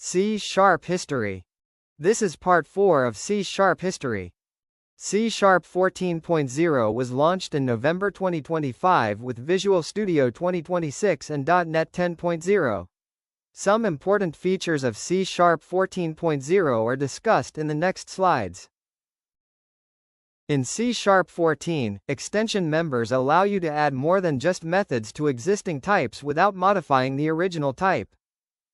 C# History. This is part 4 of C# History. C# 14.0 was launched in November 2025 with Visual Studio 2026 and .NET 10.0. Some important features of C# 14.0 are discussed in the next slides. In C# 14, extension members allow you to add more than just methods to existing types without modifying the original type.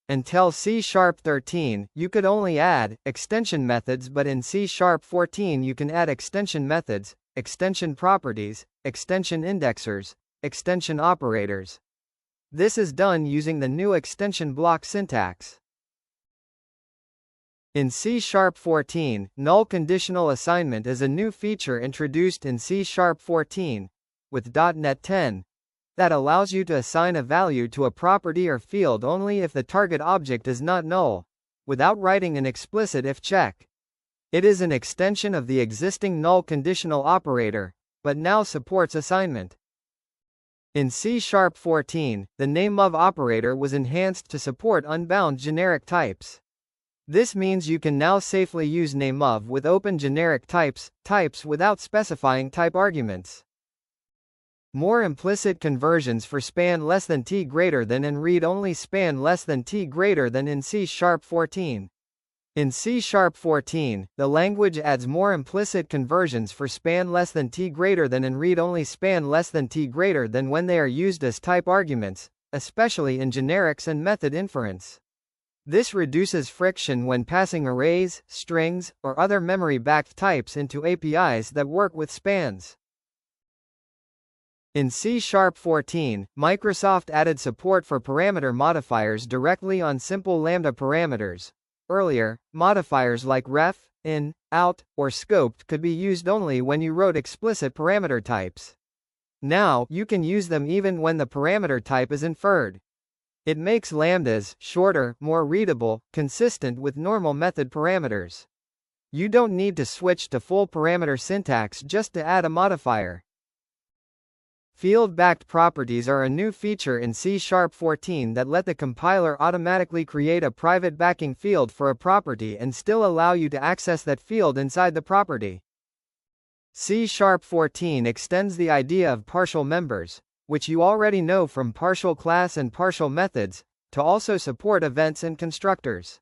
Until C# 13, you could only add extension methods, but in C# 14 you can add extension methods, extension properties, extension indexers, extension operators. This is done using the new extension block syntax. In C# 14, null conditional assignment is a new feature introduced in C# 14, with .NET 10, that allows you to assign a value to a property or field only if the target object is not null, without writing an explicit if check. It is an extension of the existing null conditional operator, but now supports assignment. In C# 14, the nameOf operator was enhanced to support unbound generic types. This means you can now safely use nameOf with open generic types without specifying type arguments. More implicit conversions for span less than t greater than and read-only span less than t greater than in C# 14. In C# 14, the language adds more implicit conversions for span less than t greater than and read-only span less than t greater than when they are used as type arguments, especially in generics and method inference. This reduces friction when passing arrays, strings, or other memory-backed types into APIs that work with spans. In C# 14, Microsoft added support for parameter modifiers directly on simple lambda parameters. Earlier, modifiers like ref, in, out, or scoped could be used only when you wrote explicit parameter types. Now, you can use them even when the parameter type is inferred. It makes lambdas shorter, more readable, consistent with normal method parameters. You don't need to switch to full parameter syntax just to add a modifier. Field-backed properties are a new feature in C# 14 that let the compiler automatically create a private backing field for a property and still allow you to access that field inside the property. C# 14 extends the idea of partial members, which you already know from partial class and partial methods, to also support events and constructors.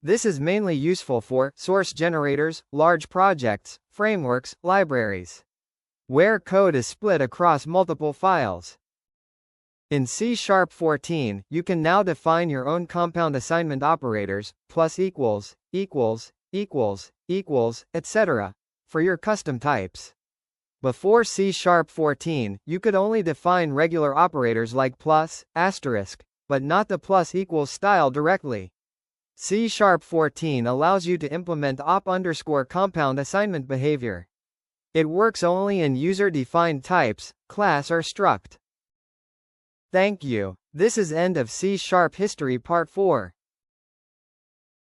This is mainly useful for source generators, large projects, frameworks, libraries, where code is split across multiple files. In C# 14, you can now define your own compound assignment operators, plus equals, etc., for your custom types. Before C# 14, you could only define regular operators like plus, asterisk, but not the plus equals style directly. C# 14 allows you to implement op_compound assignment behavior. It works only in user-defined types, class or struct. Thank you. This is end of C# History Part 4.